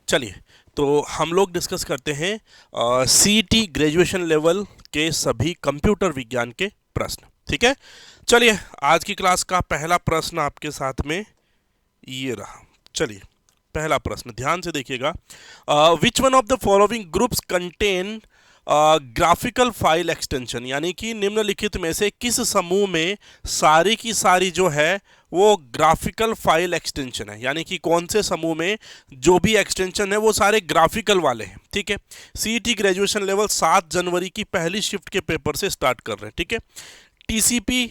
चलिए, तो हम लोग डिस्कस करते हैं सीईटी ग्रेजुएशन लेवल के सभी कंप्यूटर विज्ञान के प्रश्न। ठीक है, चलिए आज की क्लास का पहला प्रश्न आपके साथ में ये रहा। चलिए, पहला प्रश्न ध्यान से देखिएगा। Which one of the following groups contain graphical file extension, यानी कि निम्नलिखित में से किस समूह में सारी की सारी जो है वो ग्राफिकल फाइल एक्सटेंशन है, यानी कि कौन से समूह में जो भी एक्सटेंशन है वो सारे ग्राफिकल वाले हैं। ठीक है, सीईटी ग्रेजुएशन लेवल 7 जनवरी की पहली शिफ्ट के पेपर से स्टार्ट कर रहे हैं। ठीक है, TCP,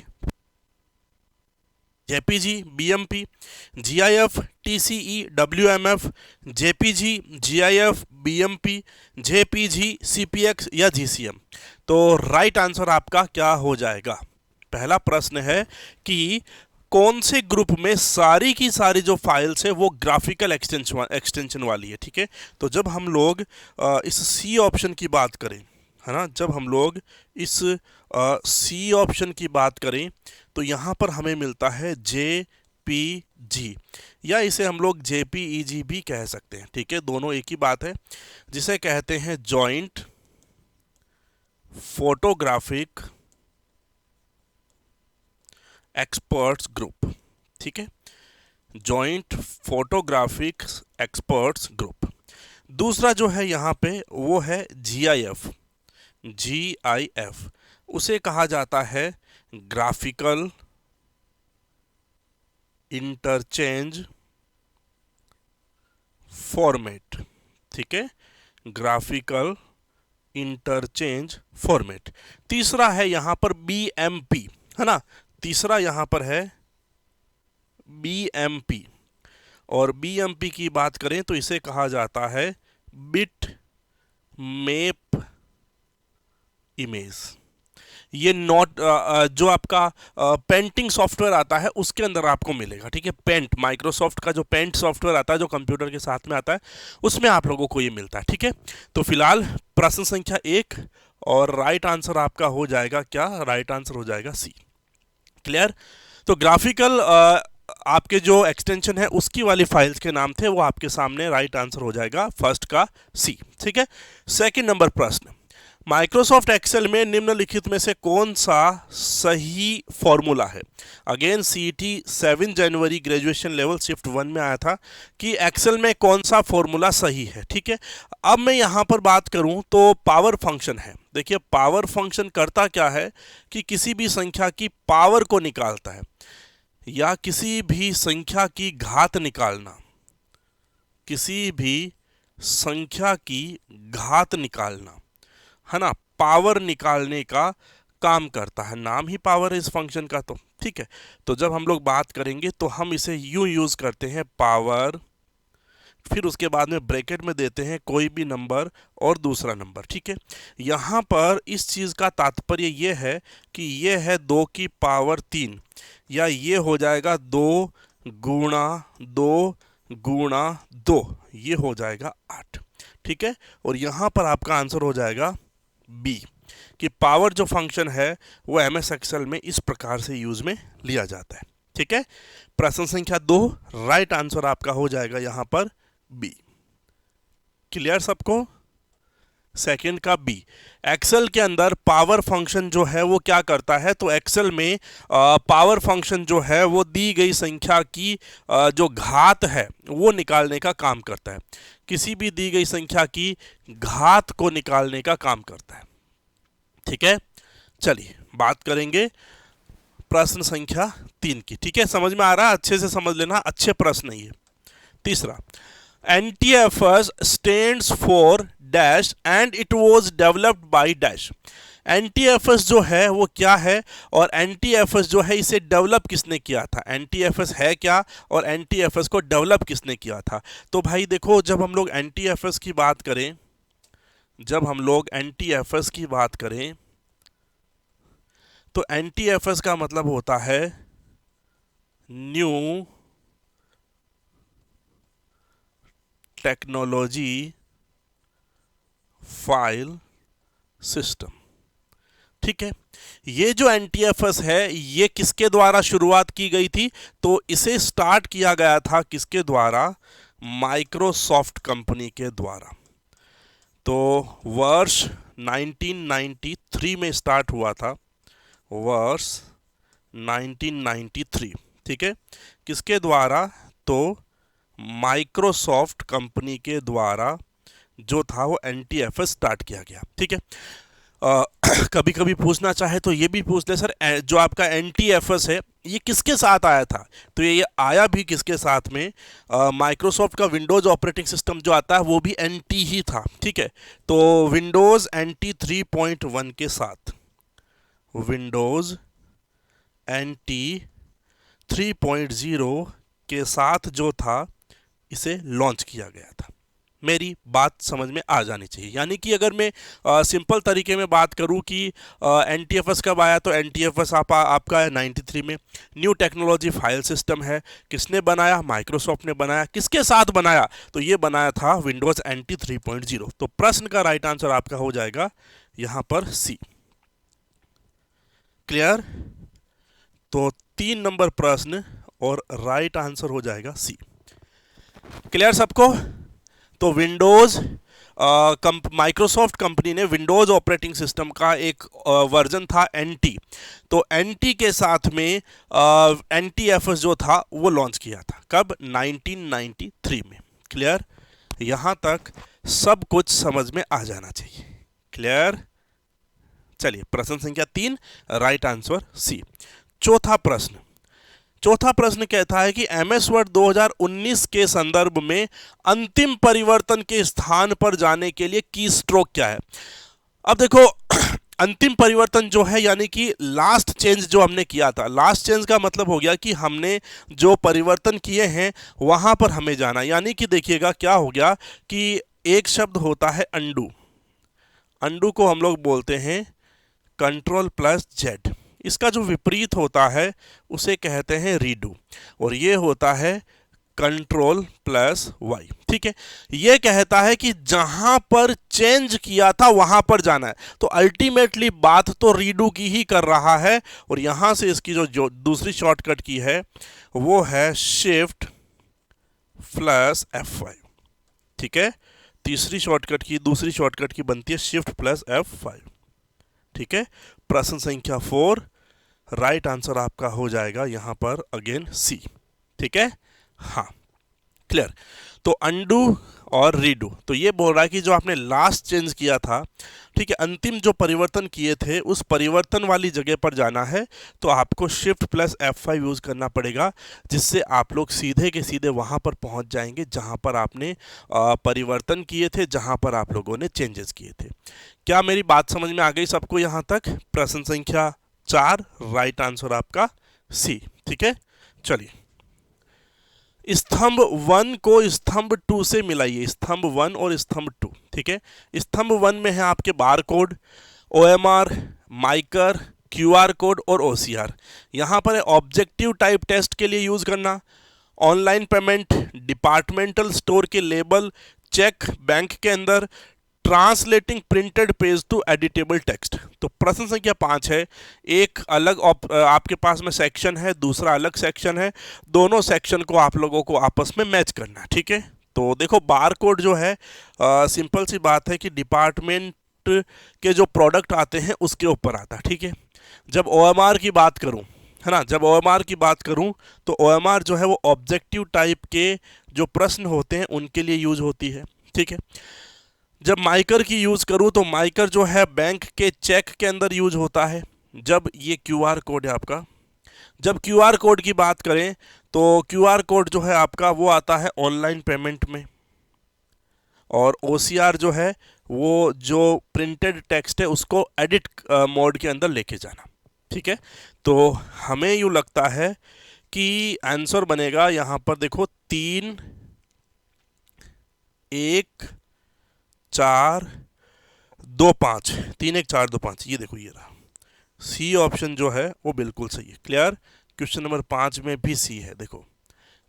JPG, BMP, GIF, TCE, WMF, JPG, GIF, BMP, JPG, CPX या जीसीएम। तो राइट आंसर आपका क्या हो जाएगा? पहला प्रश्न है कि कौन से ग्रुप में सारी की सारी जो फाइल्स है वो ग्राफिकल एक्सटेंशन वाली है। ठीक है, तो जब हम लोग इस सी ऑप्शन की बात करें, है ना, जब हम लोग इस सी ऑप्शन की बात करें तो यहाँ पर हमें मिलता है जेपीजी, या इसे हम लोग जेपीईजी भी कह सकते हैं। ठीक है, दोनों एक ही बात है, जिसे कहते हैं जॉइंट फोटोग्राफिक एक्सपर्ट्स ग्रुप। ठीक है, जॉइंट फोटोग्राफिक एक्सपर्ट्स ग्रुप। दूसरा जो है यहाँ पे वो है जीआईएफ। जीआईएफ उसे कहा जाता है ग्राफिकल इंटरचेंज फॉर्मेट। ठीक है, ग्राफिकल इंटरचेंज फॉर्मेट। तीसरा है यहां पर बीएमपी, है ना, तीसरा यहां पर है बीएमपी, और बीएमपी की बात करें तो इसे कहा जाता है बिट मैप इमेज। ये नोट जो आपका पेंटिंग सॉफ्टवेयर आता है उसके अंदर आपको मिलेगा। ठीक है, पेंट, माइक्रोसॉफ्ट का जो पेंट सॉफ्टवेयर आता है जो कंप्यूटर के साथ में आता है उसमें आप लोगों को ये मिलता है। ठीक है, तो फिलहाल प्रश्न संख्या 1 और राइट आंसर आपका हो जाएगा क्या? राइट आंसर हो जाएगा सी। क्लियर? तो ग्राफिकल आपके जो एक्सटेंशन है उसकी वाली फाइल्स के नाम थे वो आपके सामने, राइट आंसर हो जाएगा फर्स्ट का सी। ठीक है, सेकंड नंबर प्रश्न, माइक्रोसॉफ्ट एक्सेल में निम्नलिखित में से कौन सा सही फॉर्मूला है? अगेन सीईटी 7 जनवरी ग्रेजुएशन लेवल शिफ्ट 1 में आया था कि एक्सेल में कौन सा फॉर्मूला सही है। ठीक है, अब मैं यहां पर बात करूं तो पावर फंक्शन है। देखिए, पावर फंक्शन करता क्या है कि किसी भी संख्या की पावर को निकालता है, या किसी भी संख्या की घात निकालना, किसी भी संख्या की घात निकालना, है ना, पावर निकालने का काम करता है। नाम ही पावर है इस फंक्शन का। तो ठीक है, तो जब हम लोग बात करेंगे तो हम इसे यूं यूज करते हैं, पावर, फिर उसके बाद में ब्रैकेट में देते हैं कोई भी नंबर और दूसरा नंबर। ठीक है, यहां पर इस चीज का तात्पर्य ये है कि ये है 2 की पावर 3, या ये हो जाएगा 2 गुणा 2 गुणा 2, ये हो जाएगा 8। ठीक है, और यहां पर आपका आंसर हो जाएगा बी, कि पावर जो फंक्शन है वो एमएस एक्सेल में इस प्रकार से यूज में लिया जाता है। ठीक है, प्रश्न संख्या 2, राइट आंसर आपका हो जाएगा यहां पर बी। क्लियर सबको? सेकंड का बी। एक्सेल के अंदर पावर फंक्शन जो है वो क्या करता है? तो एक्सेल में पावर फंक्शन जो है वो दी गई संख्या की जो घात है वो निकालने का काम करता है। किसी भी दी गई संख्या की घात को निकालने का काम करता है। ठीक है, चलिए बात करेंगे प्रश्न संख्या 3 की। ठीक है, समझ में आ रहा है? अच्छे से समझ लेना, अच्छे प्रश्न है ये। तीसरा, NTFS stands for dash and it was developed by dash। NTFS जो है वो क्या है, और NTFS जो है इसे डेवलप किसने किया था? NTFS है क्या और NTFS को डेवलप किसने किया था? तो भाई देखो, जब हम लोग NTFS की बात करें, जब हम लोग NTFS की बात करें तो NTFS का मतलब होता है न्यू टेक्नोलॉजी फाइल सिस्टम। ठीक है, ये जो NTFS है ये किसके द्वारा शुरुआत की गई थी? तो इसे स्टार्ट किया गया था किसके द्वारा? माइक्रोसॉफ्ट कंपनी के द्वारा। तो वर्ष 1993 में स्टार्ट हुआ था, वर्ष 1993, ठीक है। किसके द्वारा? तो माइक्रोसॉफ्ट कंपनी के द्वारा जो था वो NTFS स्टार्ट किया गया, ठीक है। कभी कभी पूछना चाहे तो ये भी पूछ ले, सर जो आपका NTFS है ये किसके साथ आया था? तो ये आया भी किसके साथ में? माइक्रोसॉफ्ट का विंडोज ऑपरेटिंग सिस्टम जो आता है वो भी NT ही था, ठीक है। तो विंडोज NT 3.1 के साथ, विंडोज NT 3.0 के साथ जो था इसे लॉन्च किया गया था। मेरी बात समझ में आ जानी चाहिए। यानी कि अगर मैं सिंपल तरीके में बात करूं कि NTFS कब आया, तो NTFS आपका है 93 में। न्यू टेक्नोलॉजी फाइल सिस्टम है, किसने बनाया? माइक्रोसॉफ्ट ने बनाया। किसके साथ बनाया? तो ये बनाया था विंडोज NT 3.0। तो प्रश्न का राइट आंसर आपका हो जाएगा यहां पर सी। क्लियर? तो 3 नंबर प्रश्न और राइट आंसर हो जाएगा सी। क्लियर सबको? तो विंडोज माइक्रोसॉफ्ट कंपनी ने विंडोज ऑपरेटिंग सिस्टम का एक वर्जन था NT। तो NT के साथ में NTFS जो था वो लॉन्च किया था। कब? 1993 में। क्लियर? यहां तक सब कुछ समझ में आ जाना चाहिए। क्लियर? चलिए, प्रश्न संख्या 3, राइट आंसर सी। चौथा प्रश्न कहता है कि MS वर्ड 2019 के संदर्भ में अंतिम परिवर्तन के स्थान पर जाने के लिए की स्ट्रोक क्या है? अब देखो अंतिम परिवर्तन जो है यानी कि लास्ट चेंज जो हमने किया था, लास्ट चेंज का मतलब हो गया कि हमने जो परिवर्तन किए हैं वहां पर हमें जाना। यानी कि देखिएगा क्या हो गया कि एक शब्द होता है अंडू, अंडू को हम लोग बोलते हैं Ctrl+Z। इसका जो विपरीत होता है उसे कहते हैं रीडू, और ये होता है Ctrl+Y, ठीक है। ये कहता है कि जहां पर चेंज किया था वहां पर जाना है। तो अल्टीमेटली बात तो रीडू की ही कर रहा है, और यहां से इसकी जो दूसरी शॉर्टकट की है वो है Shift+F5, ठीक है। दूसरी शॉर्टकट की बनती है Shift+F5, ठीक है। प्रश्न संख्या 4, राइट आंसर आपका हो जाएगा यहां पर अगेन सी, ठीक है। हाँ, क्लियर? तो अंडू और रीडू, तो ये बोल रहा है कि जो आपने लास्ट चेंज किया था, ठीक है, अंतिम जो परिवर्तन किए थे उस परिवर्तन वाली जगह पर जाना है, तो आपको Shift+F5 यूज करना पड़ेगा, जिससे आप लोग सीधे के सीधे वहां पर पहुंच जाएंगे जहां पर आपने परिवर्तन किए थे, जहां पर आप लोगों ने चेंजेस किए थे। क्या मेरी बात समझ में आ गई सबको यहां तक? प्रश्न संख्या 4, राइट आंसर आपका सी, ठीक है। चलिए, स्तंभ 1 को स्तंभ 2 से मिलाइए, स्तंभ 1 और स्तंभ 2, ठीक है। स्तंभ 1 में है आपके bar code, OMR, माइकर, QR code और OCR। यहां पर है ऑब्जेक्टिव टाइप टेस्ट के लिए यूज करना, ऑनलाइन पेमेंट, डिपार्टमेंटल स्टोर के लेबल, चेक बैंक के अंदर, translating printed page to editable text. तो प्रश्न संख्या 5 है, एक अलग आपके पास में सेक्शन है, दूसरा अलग सेक्शन है, दोनों सेक्शन को आप लोगों को आपस में मैच करना है, ठीक है। तो देखो बार कोड जो है सिंपल सी बात है कि डिपार्टमेंट के जो प्रोडक्ट आते हैं उसके ऊपर आता है, ठीक है। जब OMR की बात करूं, है ना, जब OMR की बात करूं तो OMR जो है वो ऑब्जेक्टिव टाइप के जो प्रश्न होते हैं उनके लिए यूज होती है, ठीक है। जब माइकर की यूज करूं तो माइकर जो है बैंक के चेक के अंदर यूज होता है। जब ये QR कोड है आपका, जब QR कोड की बात करें तो QR कोड जो है आपका वो आता है ऑनलाइन पेमेंट में, और OCR जो है वो जो प्रिंटेड टेक्स्ट है उसको एडिट मोड के अंदर लेके जाना, ठीक है। तो हमें यूँ लगता है कि आंसर बनेगा यहां पर देखो 3, 1, 4, 2, 5, 3, 1, 4, 2, 5, ये देखो ये रहा। सी ऑप्शन जो है वो बिल्कुल सही है। क्लियर? क्वेश्चन नंबर 5 में भी सी है, देखो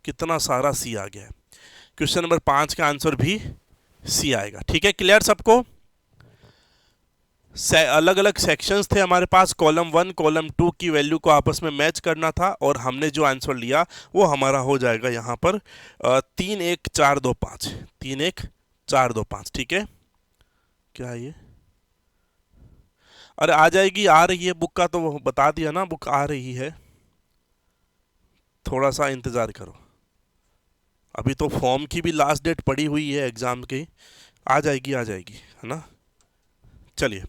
कितना सारा सी आ गया है। क्वेश्चन नंबर 5 का आंसर भी सी आएगा, ठीक है। क्लियर सबको? अलग अलग सेक्शंस थे हमारे पास, कॉलम 1 कॉलम 2 की वैल्यू को आपस में मैच करना था, और हमने जो आंसर लिया वो हमारा हो जाएगा यहाँ पर 31425, 31425। ठीक है, क्या है ये? अरे आ जाएगी, आ रही है बुक का, तो वो बता दिया ना, बुक आ रही है, थोड़ा सा इंतज़ार करो। अभी तो फॉर्म की भी लास्ट डेट पड़ी हुई है एग्ज़ाम की, आ जाएगी आ जाएगी, है ना। चलिए,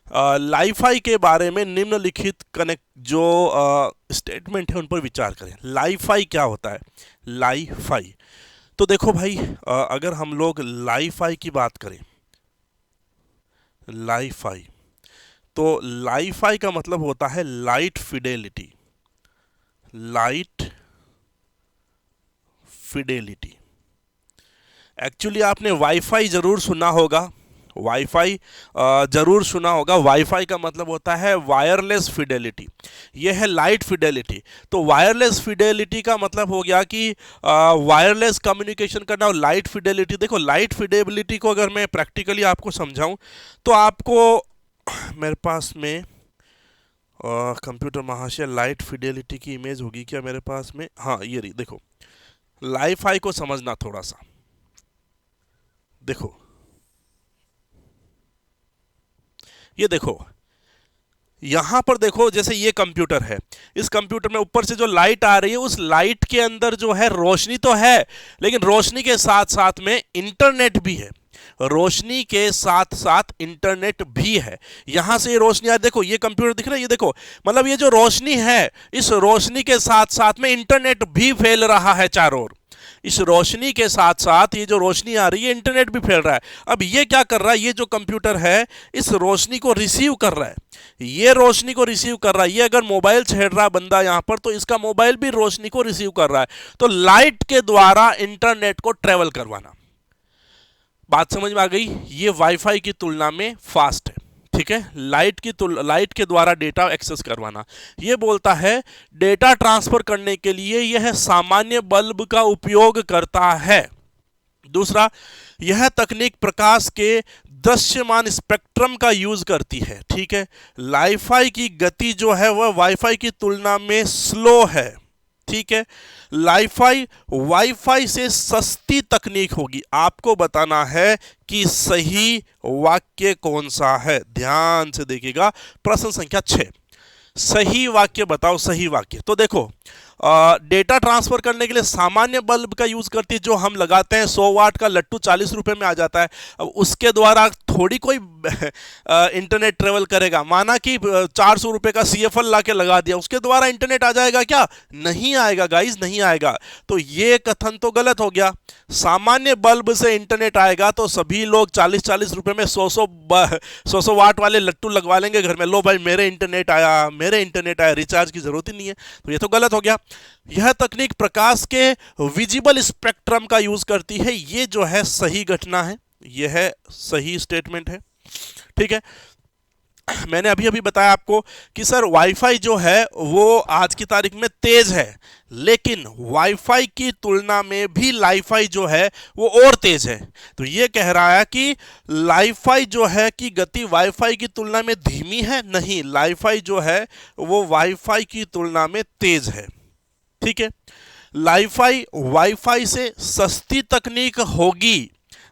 लाईफाई के बारे में निम्नलिखित कनेक्ट जो स्टेटमेंट है उन पर विचार करें। लाईफाई क्या होता है? लाईफाई, तो देखो भाई, अगर हम लोग लाईफाई की बात करें, लाईफाई, तो लाईफाई का मतलब होता है light Fidelity, light Fidelity. Actually आपने वाईफाई जरूर सुना होगा, वाईफाई जरूर सुना होगा। वाईफाई का मतलब होता है वायरलेस फिडेलिटी, यह है लाइट फिडेलिटी। तो वायरलेस फिडेलिटी का मतलब हो गया कि वायरलेस कम्युनिकेशन करना, और लाइट फिडेलिटी, देखो लाइट फिडेलिटी को अगर मैं प्रैक्टिकली आपको समझाऊं तो आपको मेरे पास में कंप्यूटर महाशय लाइट फिडेलिटी की इमेज होगी क्या मेरे पास में? हाँ ये रही, देखो लाईफाई को समझना थोड़ा सा, देखो ये देखो, यहां पर देखो, जैसे ये कंप्यूटर है, इस कंप्यूटर में ऊपर से जो लाइट आ रही है, उस लाइट के अंदर जो है रोशनी तो है, लेकिन रोशनी के साथ साथ में इंटरनेट भी है, रोशनी के साथ साथ इंटरनेट भी है। यहां से ये रोशनी आ, देखो ये कंप्यूटर दिख रहा है, ये देखो, मतलब ये जो रोशनी है, इस रोशनी के साथ साथ में इंटरनेट भी फैल रहा है चारों ओर। इस रोशनी के साथ साथ ये जो रोशनी आ रही है, इंटरनेट भी फैल रहा है। अब ये क्या कर रहा है, ये जो कंप्यूटर है इस रोशनी को रिसीव कर रहा है, ये रोशनी को रिसीव कर रहा है। ये अगर मोबाइल छेड़ रहा बंदा यहां पर, तो इसका मोबाइल भी रोशनी को रिसीव कर रहा है। तो लाइट के द्वारा इंटरनेट को ट्रेवल करवाना, बात समझ में आ गई? ये वाईफाई की तुलना में फास्ट है, ठीक है। लाइट के द्वारा डेटा एक्सेस करवाना। ये बोलता है डेटा ट्रांसफर करने के लिए यह सामान्य बल्ब का उपयोग करता है। दूसरा, यह तकनीक प्रकाश के दृश्यमान स्पेक्ट्रम का यूज करती है, ठीक है। लाईफाई की गति जो है वह वाईफाई की तुलना में स्लो है, ठीक है। लाईफाई वाईफाई से सस्ती तकनीक होगी। आपको बताना है कि सही वाक्य कौन सा है, ध्यान से देखिएगा। प्रश्न संख्या 6, सही वाक्य बताओ, सही वाक्य। तो देखो, डेटा ट्रांसफर करने के लिए सामान्य बल्ब का यूज करती है, जो हम लगाते हैं 100 वाट का लट्टू 40 रुपए में आ जाता है। अब उसके द्वारा थोड़ी कोई इंटरनेट ट्रेवल करेगा। माना कि 400 रुपए का CFL ला के लगा दिया, उसके द्वारा इंटरनेट आ जाएगा क्या? नहीं आएगा गाइज, नहीं आएगा। तो ये कथन तो गलत हो गया। सामान्य बल्ब से इंटरनेट आएगा तो सभी लोग 40-40 रुपए में 100 वाट वाले लट्टू लगवा लेंगे घर में। लो भाई मेरे इंटरनेट आया, मेरे इंटरनेट आया, रिचार्ज की जरूरत ही नहीं है। तो ये तो गलत हो गया। यह तकनीक प्रकाश के विजिबल स्पेक्ट्रम का यूज करती है। ये जो है सही घटना है, यह है सही स्टेटमेंट है, ठीक है। मैंने अभी अभी बताया आपको कि सर वाईफाई जो है वो आज की तारीख में तेज है, लेकिन वाईफाई की तुलना में भी लाईफाई जो है वो और तेज है। तो ये कह रहा है कि लाईफाई जो है कि गति वाईफाई की तुलना में धीमी है, नहीं, लाईफाई जो है वो वाईफाई की तुलना में तेज है, ठीक है। लाईफाई वाईफाई से सस्ती तकनीक होगी,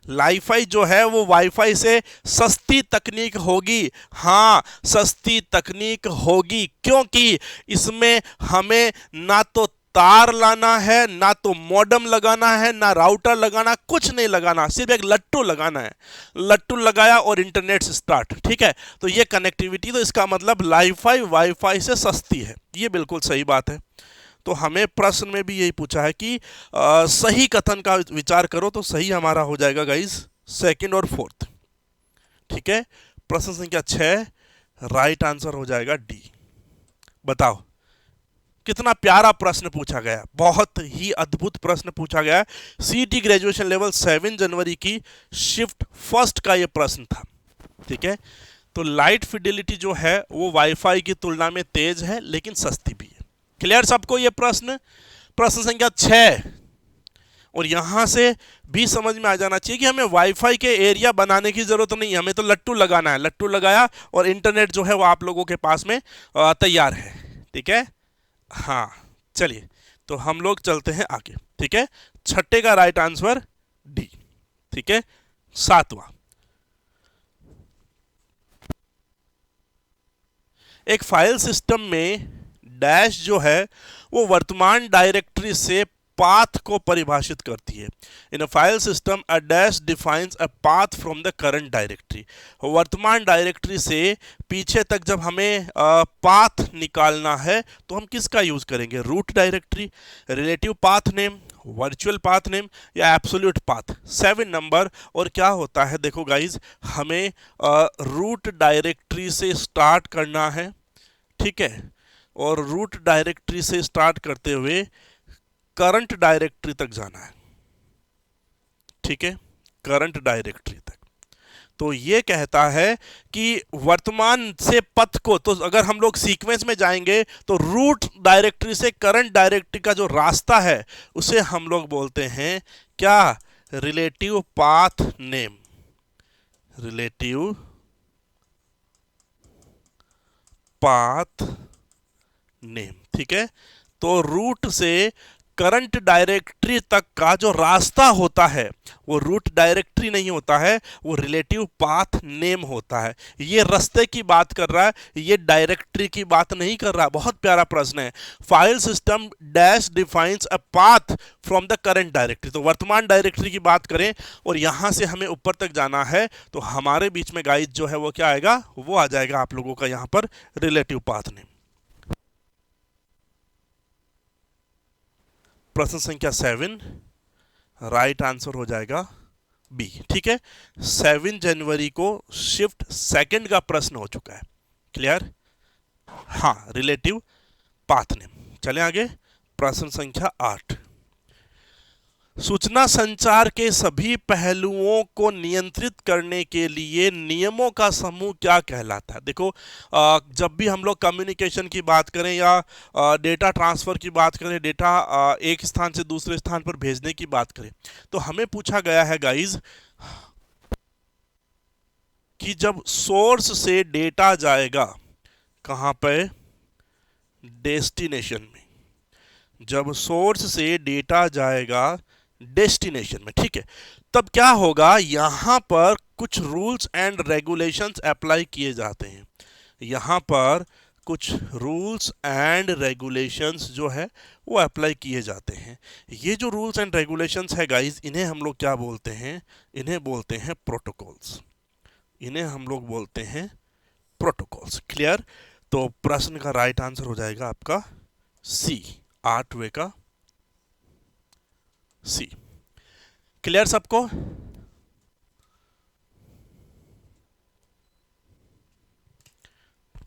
लाईफाई जो है वो वाईफाई से सस्ती तकनीक होगी। हाँ, सस्ती तकनीक होगी, क्योंकि इसमें हमें ना तो तार लाना है, ना तो मॉडेम लगाना है, ना राउटर लगाना, कुछ नहीं लगाना, सिर्फ एक लट्टू लगाना है। लट्टू लगाया और इंटरनेट से स्टार्ट, ठीक है। तो ये कनेक्टिविटी, तो इसका मतलब लाईफाई वाईफाई से सस्ती है, ये बिल्कुल सही बात है। तो हमें प्रश्न में भी यही पूछा है कि सही कथन का विचार करो, तो सही हमारा हो जाएगा गाइज सेकंड और फोर्थ, ठीक है। प्रश्न संख्या 6 राइट आंसर हो जाएगा डी। बताओ कितना प्यारा प्रश्न पूछा गया, बहुत ही अद्भुत प्रश्न पूछा गया। CET ग्रेजुएशन लेवल 7 जनवरी की शिफ्ट फर्स्ट का यह प्रश्न था, ठीक है। तो लाइट फिडेलिटी जो है वो वाईफाई की तुलना में तेज है, लेकिन सस्ती भी है। क्लियर सबको ये प्रश्न? प्रश्न संख्या 6, और यहां से भी समझ में आ जाना चाहिए कि हमें वाईफाई के एरिया बनाने की ज़रूरत नहीं है, हमें तो लट्टू लगाना है, लट्टू लगाया और इंटरनेट जो है वो आप लोगों के पास में तैयार है। ठीक है, हाँ चलिए, तो हम लोग चलते हैं आगे। ठीक है, छठे का राइट आंसर डी। ठीक है, सातवां, एक फाइल सिस्टम में डैश जो है वो वर्तमान डायरेक्टरी से पाथ को परिभाषित करती है। In a file system a dash defines a path from the current directory. वर्तमान डायरेक्टरी से पीछे तक जब हमें पाथ निकालना है तो हम किसका यूज करेंगे? Root directory, relative path name, virtual path name या एब्सोल्यूट पाथ। 7 नंबर। और क्या होता है देखो गाइज, हमें रूट डायरेक्टरी से स्टार्ट करना है। ठीक है, और रूट डायरेक्टरी से स्टार्ट करते हुए करंट डायरेक्टरी तक जाना है। ठीक है, करंट डायरेक्टरी तक। तो ये कहता है कि वर्तमान से पथ को, तो अगर हम लोग सीक्वेंस में जाएंगे तो रूट डायरेक्टरी से करंट डायरेक्टरी का जो रास्ता है उसे हम लोग बोलते हैं क्या? Relative path name. Relative path name. ठीक है, तो रूट से करंट डायरेक्टरी तक का जो रास्ता होता है वो रूट डायरेक्टरी नहीं होता है, वो रिलेटिव पाथ नेम होता है। ये रास्ते की बात कर रहा है, ये डायरेक्टरी की बात नहीं कर रहा। बहुत प्यारा प्रश्न है। File system dash defines a path from the current directory. तो वर्तमान डायरेक्टरी की बात करें और यहां से हमें ऊपर तक जाना है तो हमारे बीच में गाइस जो है वो क्या आएगा? वो आ जाएगा आप लोगों का यहां पर रिलेटिव पाथ नेम। प्रश्न संख्या 7, राइट आंसर हो जाएगा बी। ठीक है, 7 जनवरी को शिफ्ट सेकंड का प्रश्न हो चुका है। क्लियर? हाँ, रिलेटिव पाथ नेम। चलें आगे, प्रश्न संख्या 8, सूचना संचार के सभी पहलुओं को नियंत्रित करने के लिए नियमों का समूह क्या कहलाता है? देखो, जब भी हम लोग कम्युनिकेशन की बात करें या डेटा ट्रांसफ़र की बात करें, डेटा एक स्थान से दूसरे स्थान पर भेजने की बात करें, तो हमें पूछा गया है गाइज कि जब सोर्स से डेटा जाएगा कहाँ पे? डेस्टिनेशन में। जब सोर्स से डेटा जाएगा डेस्टिनेशन में, ठीक है, तब क्या होगा? यहां पर कुछ रूल्स एंड रेगुलेशंस अप्लाई किए जाते हैं। यहां पर कुछ रूल्स एंड रेगुलेशंस जो है वो अप्लाई किए जाते हैं। ये जो रूल्स एंड रेगुलेशंस है गाइस, इन्हें हम लोग क्या बोलते हैं? इन्हें बोलते हैं प्रोटोकॉल्स। इन्हें हम लोग बोलते हैं प्रोटोकॉल्स। क्लियर? तो प्रश्न का राइट आंसर हो जाएगा आपका सी, 8वें का सी। क्लियर सबको?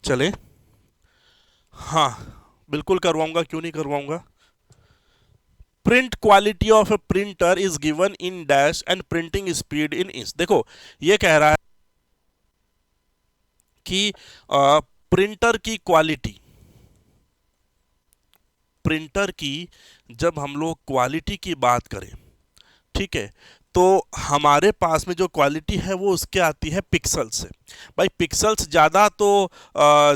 चले, हाँ बिल्कुल करवाऊंगा, क्यों नहीं करवाऊंगा। Print quality of A printer is given in dash and printing speed in inch. देखो, ये कह रहा है कि प्रिंटर की क्वालिटी, प्रिंटर की जब हम लोग क्वालिटी की बात करें, ठीक है, तो हमारे पास में जो क्वालिटी है वो उसके आती है पिक्सल से। भाई पिक्सल्स ज़्यादा तो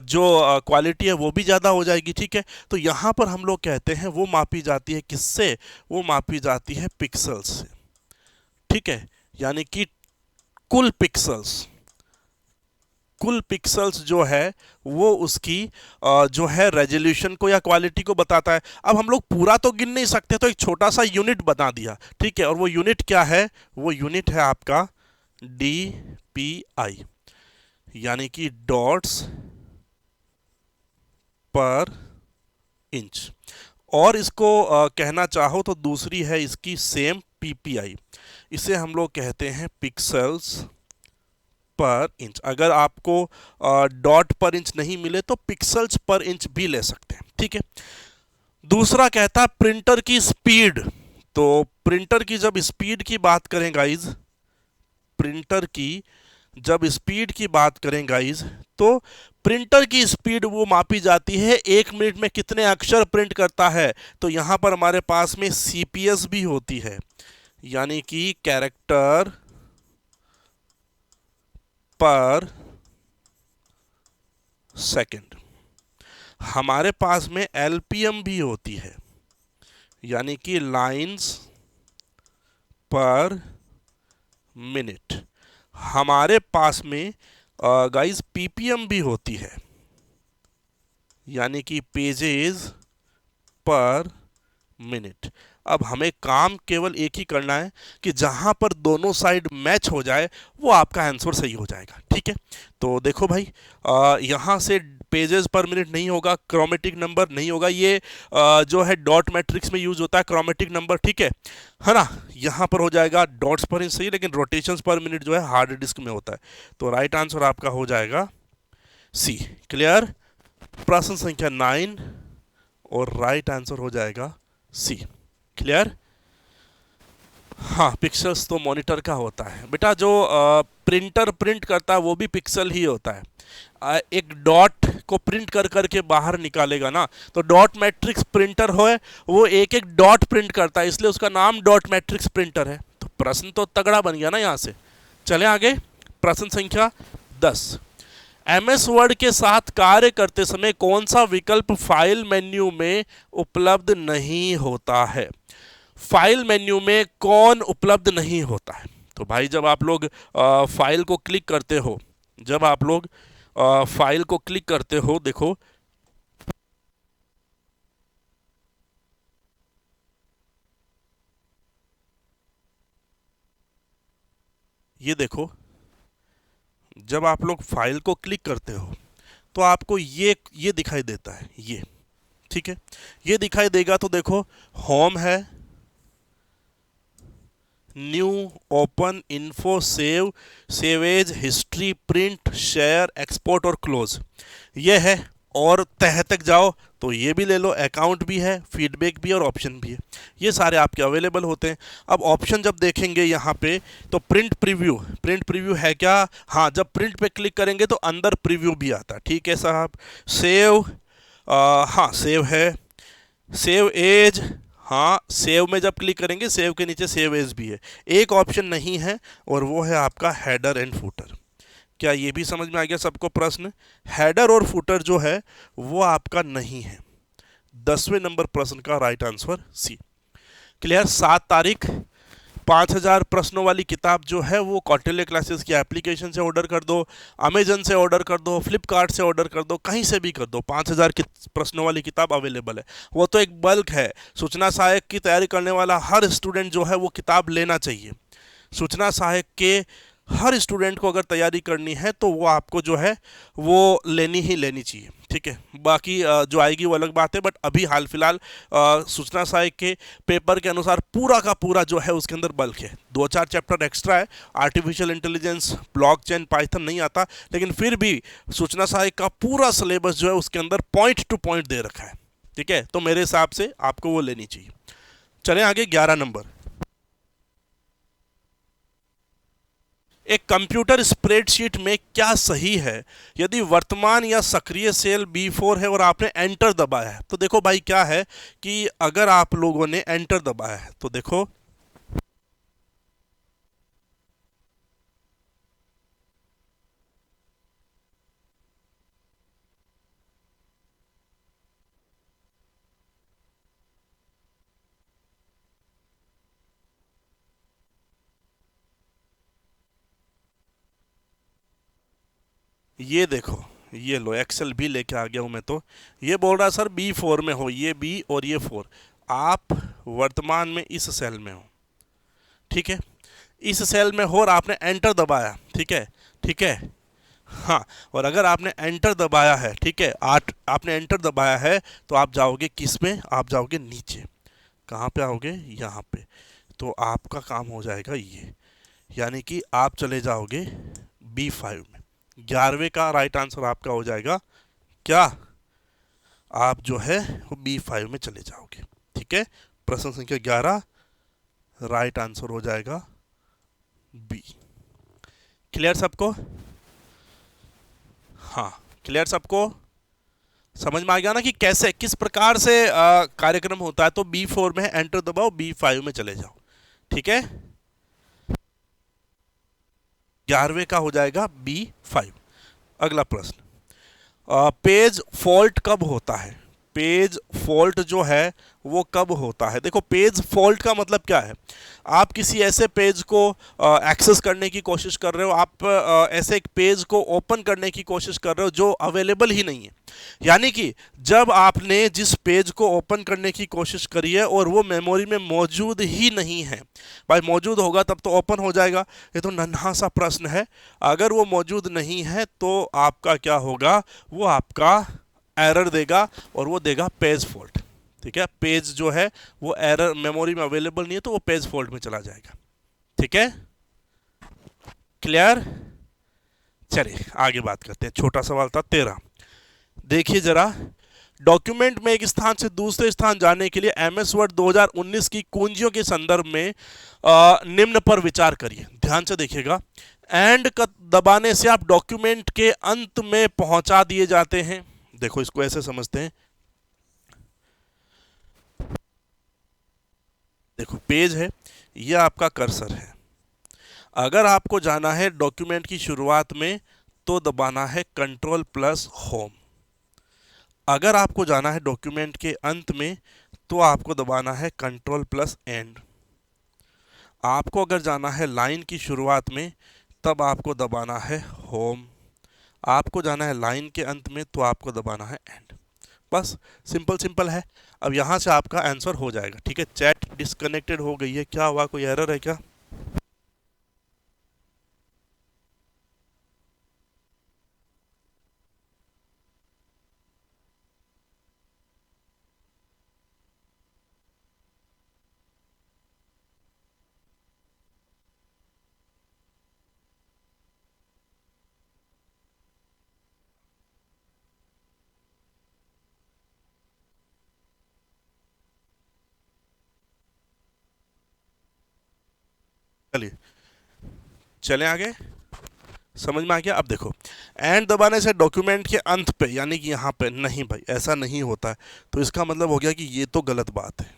जो क्वालिटी है वो भी ज़्यादा हो जाएगी। ठीक है, तो यहाँ पर हम लोग कहते हैं वो मापी जाती है किससे? वो मापी जाती है पिक्सल्स से। ठीक है, यानी कि कुल पिक्सल्स, कुल पिक्सल्स जो है वो उसकी जो है रेजोल्यूशन को या क्वालिटी को बताता है। अब हम लोग पूरा तो गिन नहीं सकते, तो एक छोटा सा यूनिट बता दिया। ठीक है, और वो यूनिट क्या है? वो यूनिट है आपका DPI, यानी कि डॉट्स पर इंच। और इसको कहना चाहो तो दूसरी है इसकी सेम PPI। इसे हम लोग कहते हैं पिक्सल्स पर इंच। अगर आपको डॉट पर इंच नहीं मिले तो पिक्सल्स पर इंच भी ले सकते हैं। ठीक है, दूसरा कहता है प्रिंटर की स्पीड। तो प्रिंटर की जब स्पीड की बात करें गाइज, प्रिंटर की जब स्पीड की बात करें गाइज, तो प्रिंटर की स्पीड वो मापी जाती है 1 मिनट में कितने अक्षर प्रिंट करता है। तो यहां पर हमारे पास में CPS भी होती है, यानी कि कैरेक्टर पर सेकंड। हमारे पास में एलपीएम भी होती है, यानी कि लाइंस पर मिनट। हमारे पास में गाइस पीपीएम भी होती है, यानी कि पेजेस पर मिनट। अब हमें काम केवल एक ही करना है कि जहां पर दोनों साइड मैच हो जाए वो आपका आंसर सही हो जाएगा। ठीक है, तो देखो भाई, यहां से पेजेस पर मिनट नहीं होगा, क्रोमेटिक नंबर नहीं होगा, ये जो है डॉट मैट्रिक्स में यूज होता है क्रोमेटिक नंबर। ठीक है ना। यहां पर हो जाएगा डॉट्स पर सही, लेकिन रोटेशंस पर मिनट जो है हार्ड डिस्क में होता है। तो राइट आंसर आपका हो जाएगा सी। क्लियर। प्रश्न संख्या 9 और राइट आंसर हो जाएगा सी। क्लियर। हाँ, पिक्सल्स तो मॉनिटर का होता है बेटा। जो प्रिंटर प्रिंट करता है वो भी पिक्सल ही होता है। एक डॉट को प्रिंट कर करके बाहर निकालेगा ना, तो डॉट मैट्रिक्स प्रिंटर हो, वो एक एक डॉट प्रिंट करता है, इसलिए उसका नाम डॉट मैट्रिक्स प्रिंटर है। तो प्रश्न तो तगड़ा बन गया ना यहाँ से। चले आगे। प्रश्न संख्या 10। एमएस वर्ड के साथ कार्य करते समय कौन सा विकल्प फाइल मेन्यू में उपलब्ध नहीं होता है? फाइल मेन्यू में कौन उपलब्ध नहीं होता है? तो भाई जब आप लोग फाइल को क्लिक करते हो, जब आप लोग फाइल को क्लिक करते हो, देखो ये देखो, जब आप लोग फाइल को क्लिक करते हो तो आपको ये दिखाई देता है, ये। ठीक है, ये दिखाई देगा। तो देखो, होम है, new, open, info, save, save as, history, print, share, export और क्लोज, ये है। और तह तक जाओ तो ये भी ले लो, अकाउंट भी है, फीडबैक भी और ऑप्शन भी है। ये सारे आपके अवेलेबल होते हैं। अब ऑप्शन जब देखेंगे यहाँ पे, तो प्रिंट प्रीव्यू, प्रिंट प्रीव्यू है क्या? हाँ, जब प्रिंट पे क्लिक करेंगे तो अंदर प्रीव्यू भी आता है। ठीक है साहब। सेव, हाँ सेव है। सेव एज, हाँ सेव में जब क्लिक करेंगे, सेव के नीचे सेव एज भी है। एक ऑप्शन नहीं है और वो है आपका हेडर एंड फुटर। क्या ये भी समझ में आ गया सबको प्रश्न? हेडर और फुटर जो है वो आपका नहीं है। 10वें नंबर प्रश्न का राइट आंसर सी। क्लियर। 7 तारीख 5000 प्रश्नों वाली किताब जो है वो कौटिल्य क्लासेस की एप्लीकेशन से ऑर्डर कर दो, अमेजन से ऑर्डर कर दो, फ्लिपकार्ट से ऑर्डर कर दो, कहीं से भी कर दो। 5000 की प्रश्नों वाली किताब अवेलेबल है। वो तो एक बल्क है। सूचना सहायक की तैयारी करने वाला हर स्टूडेंट जो है वो किताब लेना चाहिए। सूचना सहायक के हर स्टूडेंट को अगर तैयारी करनी है तो वो आपको जो है वो लेनी ही लेनी चाहिए। ठीक है, बाकी जो आएगी वो अलग बात है, बट अभी हाल फिलहाल सूचना सहायक के पेपर के अनुसार पूरा का पूरा जो है उसके अंदर बल्क है। 2-4 चैप्टर एक्स्ट्रा है, आर्टिफिशियल इंटेलिजेंस, ब्लॉकचेन, पाइथन नहीं आता, लेकिन फिर भी सूचना सहायक का पूरा सिलेबस जो है उसके अंदर पॉइंट टू पॉइंट दे रखा है। ठीक है, तो मेरे हिसाब से आपको वो लेनी चाहिए। चलें आगे। 11 नंबर, एक कंप्यूटर स्प्रेडशीट में क्या सही है यदि वर्तमान या सक्रिय सेल B4 है और आपने एंटर दबाया है? तो देखो भाई क्या है कि अगर आप लोगों ने एंटर दबाया है तो देखो, ये देखो, ये लो एक्सेल भी लेके आ गया हूं मैं। तो ये बोल रहा है सर B4 में हो, ये B और ये 4। आप वर्तमान में इस सेल में हो। ठीक है, इस सेल में हो और आपने एंटर दबाया। ठीक है, ठीक है। हाँ, और अगर आपने एंटर दबाया है, ठीक है, आपने एंटर दबाया है तो आप जाओगे किस में? आप जाओगे नीचे। कहाँ पे आओगे? यहाँ पे। तो आपका काम हो जाएगा ये, यानी कि आप चले जाओगे B5 में। 11वें का राइट आंसर आपका हो जाएगा क्या? आप जो है वो B5 में चले जाओगे। ठीक है, प्रश्न संख्या 11 राइट आंसर हो जाएगा बी। क्लियर सबको? हाँ, क्लियर सबको? समझ में आ गया ना कि कैसे, किस प्रकार से कार्यक्रम होता है? तो B4 में है, एंटर दबाओ, B5 में चले जाओ। ठीक है, 11वें का हो जाएगा B5। अगला प्रश्न, पेज फॉल्ट कब होता है? पेज फॉल्ट जो है वो कब होता है? देखो, पेज फॉल्ट का मतलब क्या है? आप किसी ऐसे पेज को एक्सेस करने की कोशिश कर रहे हो, आप ऐसे एक पेज को ओपन करने की कोशिश कर रहे हो जो अवेलेबल ही नहीं है। यानी कि जब आपने जिस पेज को ओपन करने की कोशिश करी है और वो मेमोरी में मौजूद ही नहीं है, भाई मौजूद होगा तब तो ओपन हो जाएगा। ये तो नन्हा सा प्रश्न है। अगर वो मौजूद नहीं है तो आपका क्या होगा? वो आपका एरर देगा और वो देगा पेज फॉल्ट। ठीक है, पेज जो है वो एरर मेमोरी में अवेलेबल नहीं है तो वो पेज फॉल्ट में चला जाएगा। ठीक है, क्लियर? चलिए आगे बात करते हैं। छोटा सवाल था 13। देखिए जरा, डॉक्यूमेंट में एक स्थान से दूसरे स्थान जाने के लिए MS वर्ड 2019 की कुंजियों के संदर्भ में निम्न पर विचार करिए। ध्यान से देखिएगा। एंड का दबाने से आप डॉक्यूमेंट के अंत में पहुंचा दिए जाते हैं। देखो, इसको ऐसे समझते हैं, देखो पेज है, ये आपका कर्सर है। अगर आपको जाना है डॉक्यूमेंट की शुरुआत में तो दबाना है Ctrl+Home। अगर आपको जाना है डॉक्यूमेंट के अंत में तो आपको दबाना है Ctrl+End। आपको अगर जाना है लाइन की शुरुआत में तब आपको दबाना है होम। आपको जाना है लाइन के अंत में तो आपको दबाना है एंड। बस सिंपल सिंपल है। अब यहाँ से आपका आंसर हो जाएगा। ठीक है, चैट डिस्कनेक्टेड हो गई है, क्या हुआ? कोई एरर है क्या? चलिए चलें आगे, समझ में आ गया? अब देखो, एंड दबाने से डॉक्यूमेंट के अंत पे, यानी कि यहाँ पे नहीं भाई, ऐसा नहीं होता है। तो इसका मतलब हो गया कि ये तो गलत बात है,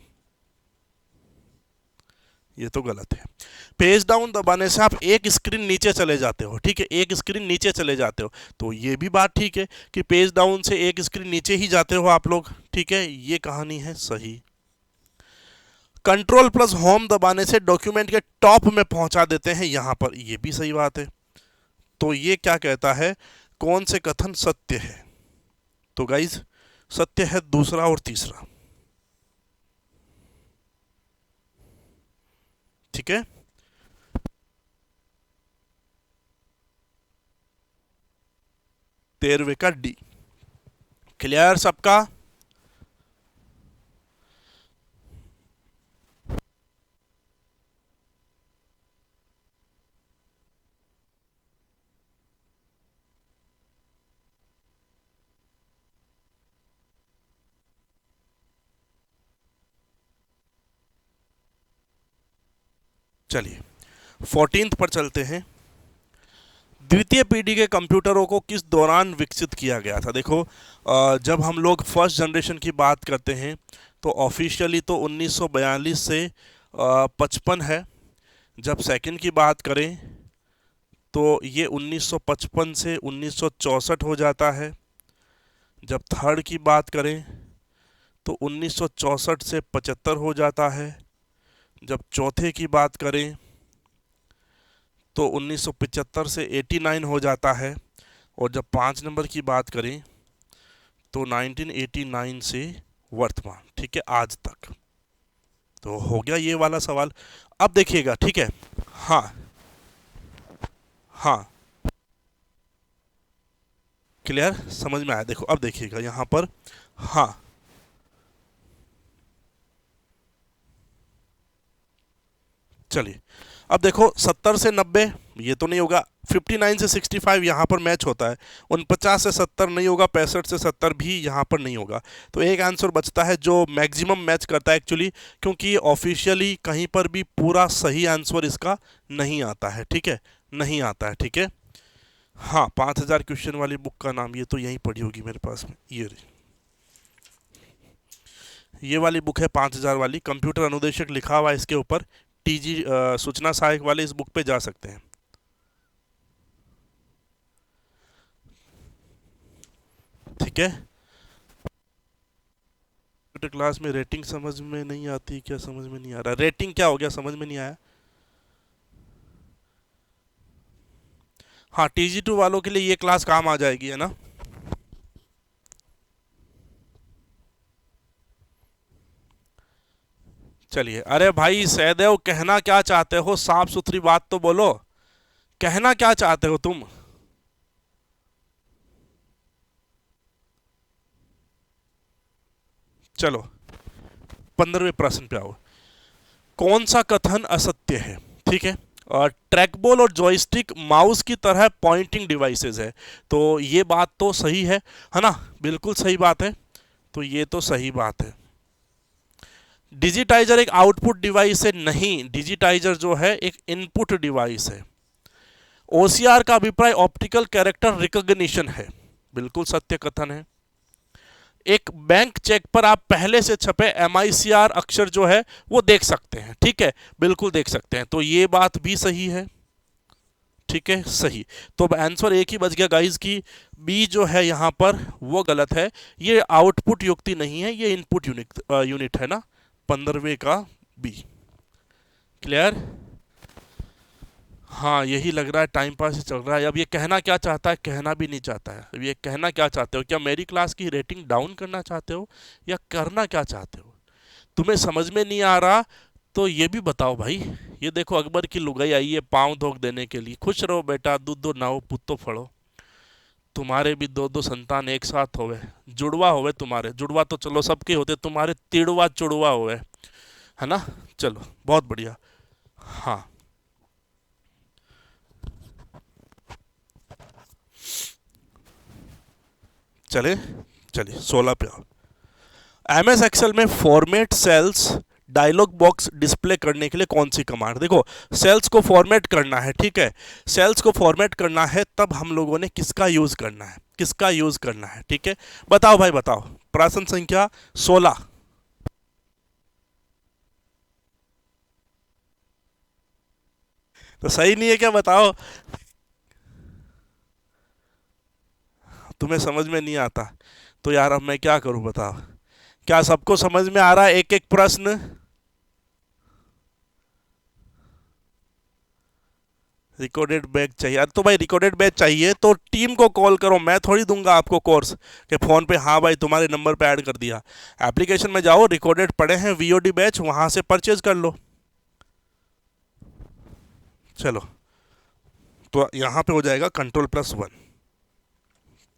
ये तो गलत है। पेज डाउन दबाने से आप एक स्क्रीन नीचे चले जाते हो। ठीक है, एक स्क्रीन नीचे चले जाते हो, तो ये भी बात ठीक है कि पेज डाउन से एक स्क्रीन नीचे ही जाते हो आप लोग। ठीक है, ये कहानी है सही। Ctrl+Home दबाने से डॉक्यूमेंट के टॉप में पहुंचा देते हैं, यहां पर, ये भी सही बात है। तो ये क्या कहता है? कौन से कथन सत्य है? तो गाइज, सत्य है दूसरा और तीसरा। ठीक है, तेरहवें का डी। क्लियर सबका? चलिए 14th पर चलते हैं। द्वितीय पीढ़ी के कंप्यूटरों को किस दौरान विकसित किया गया था? देखो, जब हम लोग फर्स्ट जनरेशन की बात करते हैं तो ऑफिशियली तो 1942 से 55 है। जब सेकंड की बात करें तो ये 1955 से 1964 हो जाता है। जब थर्ड की बात करें तो 1964 से 75 हो जाता है। जब चौथे की बात करें तो 1975 से 89 हो जाता है। और जब 5 नंबर की बात करें तो 1989 से वर्तमान, ठीक है, आज तक। तो हो गया ये वाला सवाल। अब देखिएगा, ठीक है, हाँ हाँ, क्लियर, समझ में आया? देखो अब देखिएगा यहाँ पर, हाँ चलिए, अब देखो 70 से 90 ये तो नहीं होगा। 59 से 65 यहाँ पर मैच होता है। 49 से 70 नहीं होगा। 65 से 70 भी यहाँ पर नहीं होगा। तो एक आंसर बचता है जो मैक्सिमम मैच करता है एक्चुअली, क्योंकि ऑफिशियली कहीं पर भी पूरा सही आंसर इसका नहीं आता है। ठीक है, नहीं आता है। ठीक है, हाँ, 5000 क्वेश्चन वाली बुक का नाम, ये तो यहीं पड़ी होगी मेरे पास में, ये वाली बुक है 5000 वाली, कंप्यूटर अनुदेशक लिखा हुआ है इसके ऊपर। टीजी सूचना सहायक वाले इस बुक पे जा सकते हैं। ठीक है, क्लास में रेटिंग समझ में नहीं आती क्या? समझ में नहीं आ रहा, रेटिंग क्या हो गया? समझ में नहीं आया। हाँ, TG2 वालों के लिए ये क्लास काम आ जाएगी, है ना। चलिए, अरे भाई सहदेव, कहना क्या चाहते हो? साफ सुथरी बात तो बोलो, कहना क्या चाहते हो तुम? चलो 15वें प्रश्न पे आओ। कौन सा कथन असत्य है? ठीक है, और ट्रैकबॉल और जॉयस्टिक माउस की तरह पॉइंटिंग डिवाइसेस है, तो ये बात तो सही है ना, बिल्कुल सही बात है, तो ये तो सही बात है। डिजिटाइजर एक आउटपुट डिवाइस है? नहीं, डिजिटाइजर जो है एक इनपुट डिवाइस है। OCR का अभिप्राय ऑप्टिकल कैरेक्टर रिकॉग्निशन है, बिल्कुल सत्य कथन है। एक बैंक चेक पर आप पहले से छपे MICR अक्षर जो है वो देख सकते हैं, ठीक है, बिल्कुल देख सकते हैं, तो ये बात भी सही है। ठीक है, सही। तो अब आंसर एक ही बच गया गाइस की बी जो है यहां पर वो गलत है, ये आउटपुट युक्ति नहीं है, ये इनपुट यूनिट है ना, 15वें का बी। क्लियर? हाँ, यही लग रहा है, टाइम पास ही चल रहा है। अब ये कहना क्या चाहता है? कहना भी नहीं चाहता है। अब ये कहना क्या चाहते हो? क्या मेरी क्लास की रेटिंग डाउन करना चाहते हो या करना क्या चाहते हो? तुम्हें समझ में नहीं आ रहा तो ये भी बताओ भाई। ये देखो अकबर की लुगाई आई है पाँव धोख देने के लिए। खुश रहो बेटा, दूध दो नाओ पुत्तो फड़ो। तुम्हारे भी दो दो संतान एक साथ होवे, जुड़वा होवे तुम्हारे, जुड़वा तो चलो सबके होते, तुम्हारे तिड़वा चुड़वा होवे, है ना। चलो बहुत बढ़िया। हाँ, चले चलिए 16 पे आओ। MS एक्सेल में format cells dialog box display करने के लिए कौन सी कमांड? देखो, सेल्स को फॉर्मेट करना है, ठीक है, सेल्स को फॉर्मेट करना है, तब हम लोगों ने किसका यूज करना है? किसका यूज करना है? ठीक है, बताओ भाई बताओ। प्रश्न संख्या 16। तो सही नहीं है क्या? बताओ, तुम्हें समझ में नहीं आता तो यार अब मैं क्या करूं? बताओ, क्या सबको समझ में आ रहा है एक एक प्रश्न? रिकॉर्डेड बैच चाहिए? अरे तो भाई रिकॉर्डेड बैच चाहिए तो टीम को कॉल करो, मैं थोड़ी दूंगा आपको कोर्स के फ़ोन पे। हाँ भाई तुम्हारे नंबर पे ऐड कर दिया। एप्लीकेशन में जाओ, रिकॉर्डेड पड़े हैं VOD बैच, वहां से परचेज कर लो। चलो, तो यहाँ पे हो जाएगा Ctrl+1।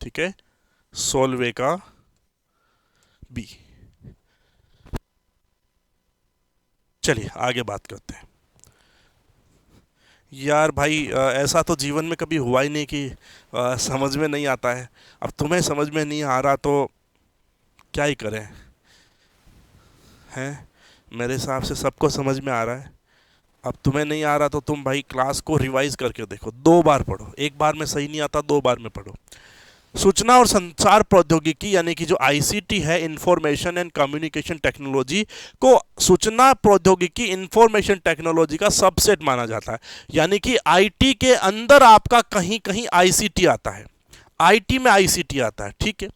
ठीक है, 16वें का बी। चलिए आगे बात करते हैं। यार भाई ऐसा तो जीवन में कभी हुआ ही नहीं कि समझ में नहीं आता है। अब तुम्हें समझ में नहीं आ रहा तो क्या ही करें, हैं? मेरे हिसाब से सबको समझ में आ रहा है। अब तुम्हें नहीं आ रहा तो तुम भाई क्लास को रिवाइज करके देखो, 2 बार पढ़ो, एक बार में सही नहीं आता 2 बार में पढ़ो। सूचना और संचार प्रौद्योगिकी यानी कि जो ICT है, इंफॉर्मेशन एंड कम्युनिकेशन टेक्नोलॉजी को सूचना प्रौद्योगिकी इंफॉर्मेशन टेक्नोलॉजी का सबसेट माना जाता है। यानी कि IT के अंदर आपका कहीं कहीं ICT आता है, IT में ICT आता है, ठीक है।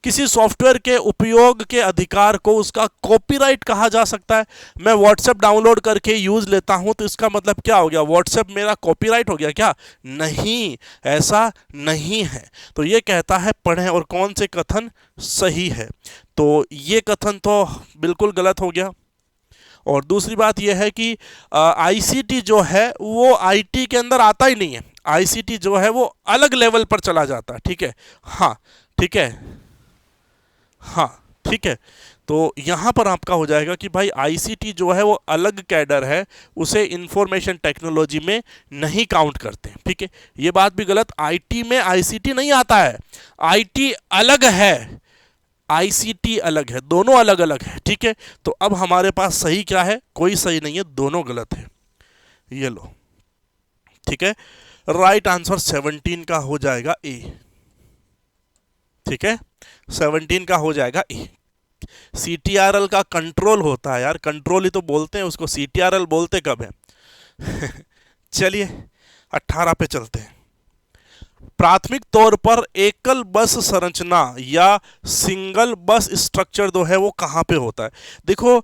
किसी सॉफ्टवेयर के उपयोग के अधिकार को उसका कॉपीराइट कहा जा सकता है। मैं व्हाट्सएप डाउनलोड करके यूज लेता हूं तो इसका मतलब क्या हो गया? व्हाट्सएप मेरा कॉपीराइट हो गया क्या? नहीं, ऐसा नहीं है। तो ये कहता है पढ़ें, और कौन से कथन सही है? तो ये कथन तो बिल्कुल गलत हो गया। और दूसरी बात यह है कि ICT जो है वो IT के अंदर आता ही नहीं है। ICT जो है वो अलग लेवल पर चला जाता है, ठीक है। हाँ ठीक है, हाँ ठीक है। तो यहाँ पर आपका हो जाएगा कि भाई ICT जो है वो अलग कैडर है, उसे इंफॉर्मेशन टेक्नोलॉजी में नहीं काउंट करते, ठीक है। ये बात भी गलत, IT में ICT नहीं आता है, IT अलग है, ICT अलग है, दोनों अलग अलग है, ठीक है। तो अब हमारे पास सही क्या है? कोई सही नहीं है, दोनों गलत है। ये लो, ठीक है। राइट आंसर 17 का हो जाएगा ए, ठीक है, 17 का हो जाएगा ए। CTRL का कंट्रोल होता है यार, कंट्रोल ही तो बोलते हैं उसको, CTRL बोलते कब है? चलिए 18 पे चलते हैं। प्राथमिक तौर पर एकल बस संरचना या सिंगल बस स्ट्रक्चर जो है वो कहाँ पे होता है? देखो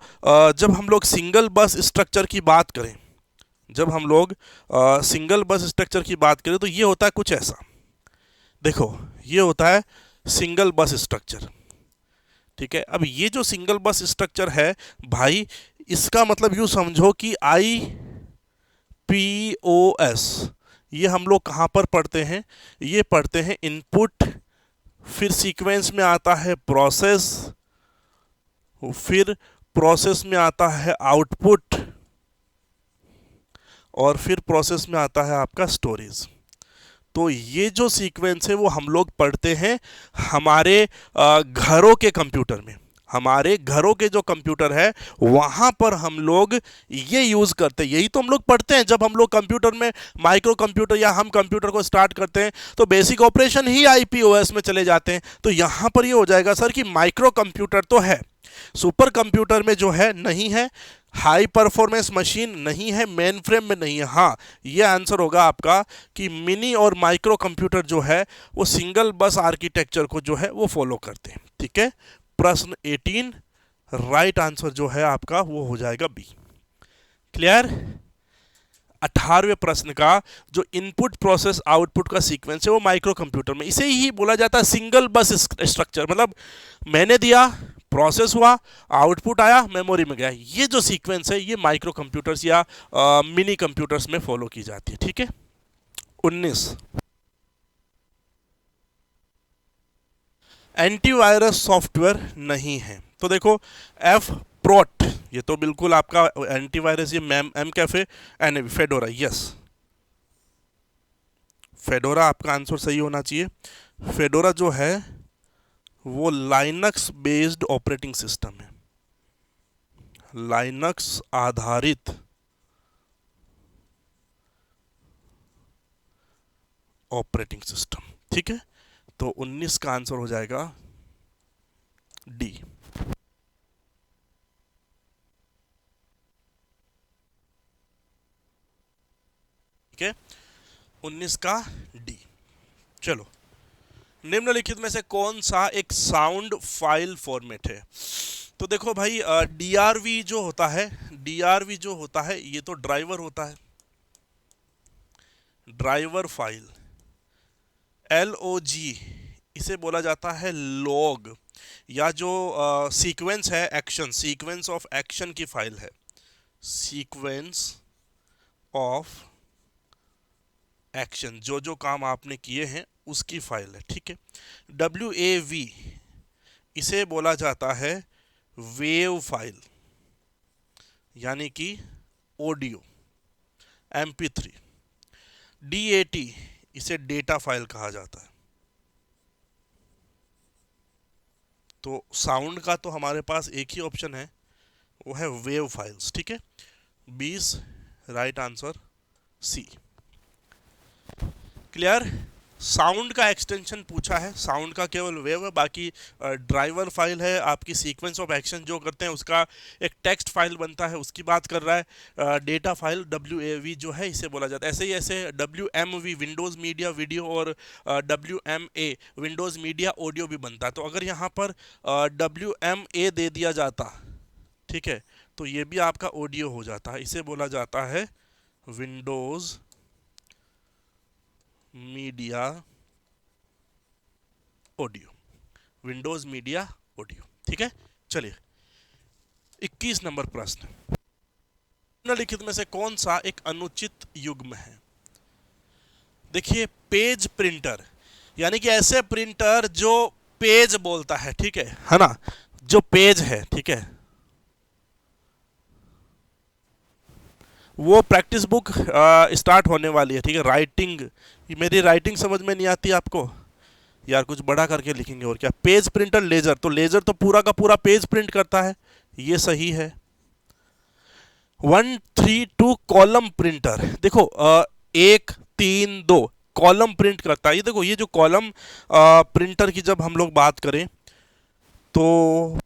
जब हम लोग सिंगल बस स्ट्रक्चर की बात करें, जब हम लोग सिंगल बस स्ट्रक्चर की बात करें तो ये होता है कुछ ऐसा। देखो ये होता है सिंगल बस स्ट्रक्चर, ठीक है। अब ये जो सिंगल बस स्ट्रक्चर है भाई, इसका मतलब यूँ समझो कि IPOS ये हम लोग कहाँ पर पढ़ते हैं? ये पढ़ते हैं इनपुट, फिर सीक्वेंस में आता है प्रोसेस, फिर प्रोसेस में आता है आउटपुट, और फिर प्रोसेस में आता है आपका स्टोरेज। तो ये जो सीक्वेंस है वो हम लोग पढ़ते हैं हमारे घरों के कंप्यूटर में। हमारे घरों के जो कंप्यूटर है वहां पर हम लोग ये यूज करते हैं, यही तो हम लोग पढ़ते हैं जब हम लोग कंप्यूटर में माइक्रो कंप्यूटर या हम कंप्यूटर को स्टार्ट करते हैं तो बेसिक ऑपरेशन ही IPOS में चले जाते हैं। तो यहां पर ये हो जाएगा सर कि माइक्रो कंप्यूटर तो है, सुपर कंप्यूटर में जो है नहीं है, हाई परफॉर्मेंस मशीन नहीं है, मेन फ्रेम में नहीं है। हाँ, ये आंसर होगा आपका कि मिनी और माइक्रो कंप्यूटर जो है वो सिंगल बस आर्किटेक्चर को जो है वो फॉलो करते हैं, ठीक है। प्रश्न 18 राइट आंसर जो है आपका वो हो जाएगा बी। क्लियर? 18वें प्रश्न का जो इनपुट प्रोसेस आउटपुट का सीक्वेंस है वो माइक्रो कंप्यूटर में, इसे ही बोला जाता है सिंगल बस स्ट्रक्चर। मतलब मैंने दिया, प्रोसेस हुआ, आउटपुट आया, मेमोरी में गया, ये जो सीक्वेंस है ये माइक्रो कंप्यूटर्स या मिनी कंप्यूटर्स में फॉलो की जाती है, ठीक है। 19 एंटीवायरस सॉफ्टवेयर नहीं है। तो देखो एफ प्रोट ये तो बिल्कुल आपका एंटीवायरस, ये McAfee and Fedora, yes Fedora आपका आंसर सही होना चाहिए। फेडोरा जो है वो लाइनक्स बेस्ड ऑपरेटिंग सिस्टम है, लाइनक्स आधारित ऑपरेटिंग सिस्टम, ठीक है। तो 19 का आंसर हो जाएगा डी। ठीक है, 19 का डी। चलो, निम्नलिखित में से कौन सा एक साउंड फाइल फॉर्मेट है? तो देखो भाई DRV जो होता है, DRV जो होता है ये तो ड्राइवर होता है, ड्राइवर फाइल। LOG इसे बोला जाता है लॉग, या जो सीक्वेंस है एक्शन, सीक्वेंस ऑफ एक्शन की फाइल है, सीक्वेंस ऑफ एक्शन, जो जो काम आपने किए हैं उसकी फाइल है, ठीक है। WAV इसे बोला जाता है वेव फाइल, यानी कि ऑडियो, MP3। DAT इसे डेटा फाइल कहा जाता है। तो साउंड का तो हमारे पास एक ही ऑप्शन है, वो है वेव फाइल्स, ठीक है। 20 right answer C. Clear? Sound का एक्सटेंशन पूछा है, साउंड का केवल वेव है, बाकी ड्राइवर फाइल है आपकी सीक्वेंस ऑफ एक्शन जो करते हैं उसका एक टेक्स्ट फाइल बनता है, उसकी बात कर रहा है। डेटा फाइल WAV जो है इसे बोला जाता है। ऐसे ही ऐसे WMV विंडोज़ मीडिया वीडियो और WMA विंडोज़ मीडिया ऑडियो भी बनता है। तो अगर यहाँ पर WMA दे दिया जाता, ठीक है, तो ये भी आपका ऑडियो हो जाता है, इसे बोला जाता है Windows media audio, Windows media audio, ठीक है। चलिए 21 नंबर प्रश्न, निम्नलिखित में से कौन सा एक अनुचित युग्म है? देखिए पेज प्रिंटर, यानी कि ऐसे प्रिंटर जो पेज बोलता है, ठीक है ना, जो पेज है, ठीक है, वो प्रैक्टिस बुक स्टार्ट होने वाली है, ठीक है। राइटिंग, मेरी राइटिंग समझ में नहीं आती आपको यार, कुछ बड़ा करके लिखेंगे और क्या। पेज प्रिंटर लेजर, तो लेजर तो पूरा का पूरा पेज प्रिंट करता है, ये सही है। 132 कॉलम प्रिंटर, देखो 1 3 2 कॉलम प्रिंट करता है। ये देखो, ये जो कॉलम प्रिंटर की जब हम लोग बात करें तो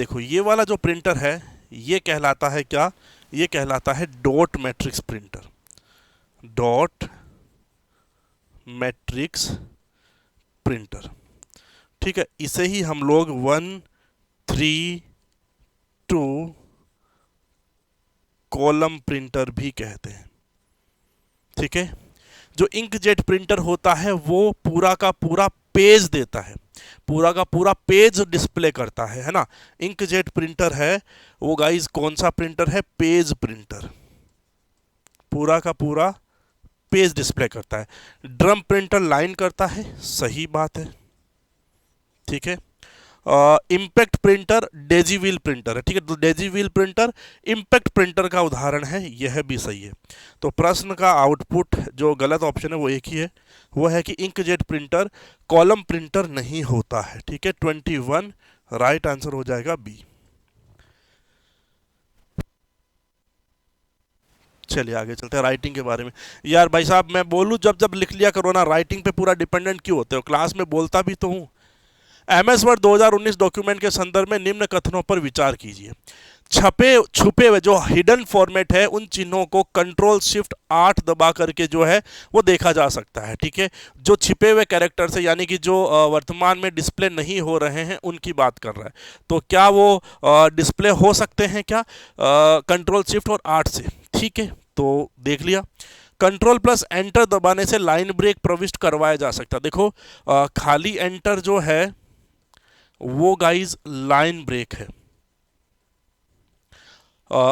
देखो ये वाला जो प्रिंटर है ये कहलाता है क्या, ये कहलाता है dot matrix printer, dot matrix printer. ठीक है, इसे ही हम लोग 132 कॉलम प्रिंटर भी कहते हैं। ठीक है, जो इंकजेट प्रिंटर होता है वो पूरा का पूरा पेज देता है, पूरा का पूरा पेज डिस्प्ले करता है ना। इंकजेट प्रिंटर है वो गाइस कौन सा प्रिंटर है, पेज प्रिंटर, पूरा का पूरा पेज डिस्प्ले करता है। ड्रम प्रिंटर लाइन करता है, सही बात है। ठीक है, इम्पैक्ट प्रिंटर डेजीव्हील प्रिंटर है। ठीक है, तो डेजीव्हील प्रिंटर इम्पैक्ट प्रिंटर का उदाहरण है, यह भी सही है। तो प्रश्न का आउटपुट जो गलत ऑप्शन है वो एक ही है, वो है कि इंकजेट प्रिंटर कॉलम प्रिंटर नहीं होता है। ठीक है, 21 राइट आंसर हो जाएगा बी। चलिए आगे चलते हैं राइटिंग के बारे में। यार भाई साहब मैं बोलूं जब जब लिख लिया करो ना, राइटिंग पे पूरा डिपेंडेंट क्यों होते हो, क्लास में बोलता भी तो हूं। एमएस वर्ड 2019 डॉक्यूमेंट के संदर्भ में निम्न कथनों पर विचार कीजिए। छुपे हुए जो हिडन फॉर्मेट है उन चिन्हों को कंट्रोल शिफ्ट 8 दबा करके जो है वो देखा जा सकता है। ठीक है, जो छिपे हुए कैरेक्टर्स है यानी कि जो वर्तमान में डिस्प्ले नहीं हो रहे हैं उनकी बात कर रहा है, तो क्या वो डिस्प्ले हो सकते हैं क्या कंट्रोल शिफ्ट और 8 से। ठीक है, तो देख लिया। कंट्रोल प्लस एंटर दबाने से लाइन ब्रेक प्रविष्ट करवाया जा सकता है। देखो खाली एंटर जो है वो गाइज लाइन ब्रेक है।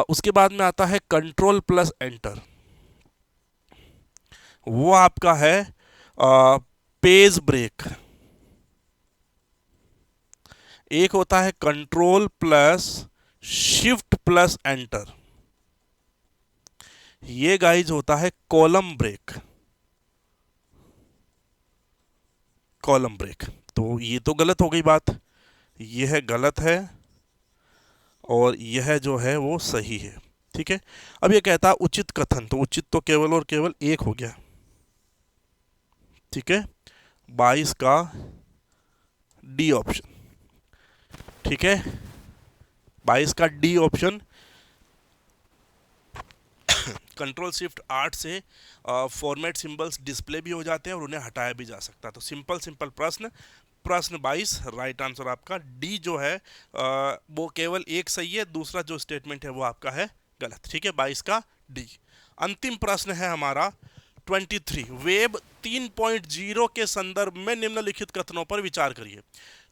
उसके बाद में आता है कंट्रोल प्लस एंटर, वो आपका है पेज ब्रेक। एक होता है control plus shift plus enter, ये गाइज होता है कॉलम ब्रेक, कॉलम ब्रेक। तो ये तो गलत हो गई बात, यह गलत है और यह जो है वो सही है। ठीक है, अब ये कहता है उचित कथन, तो उचित तो केवल और केवल एक हो गया। ठीक है, 22 का डी ऑप्शन। ठीक है, 22 का डी ऑप्शन। कंट्रोल शिफ्ट 8 से फॉर्मेट सिंबल्स डिस्प्ले भी हो जाते हैं और उन्हें हटाया भी जा सकता है। तो सिंपल सिंपल प्रश्न, प्रश्न 22 राइट आंसर आपका डी जो है वो केवल एक सही है, दूसरा जो स्टेटमेंट है वो आपका है गलत। ठीक है, 22 का डी। अंतिम प्रश्न है हमारा 23। वेब 3.0 के संदर्भ में निम्नलिखित कथनों पर विचार करिए।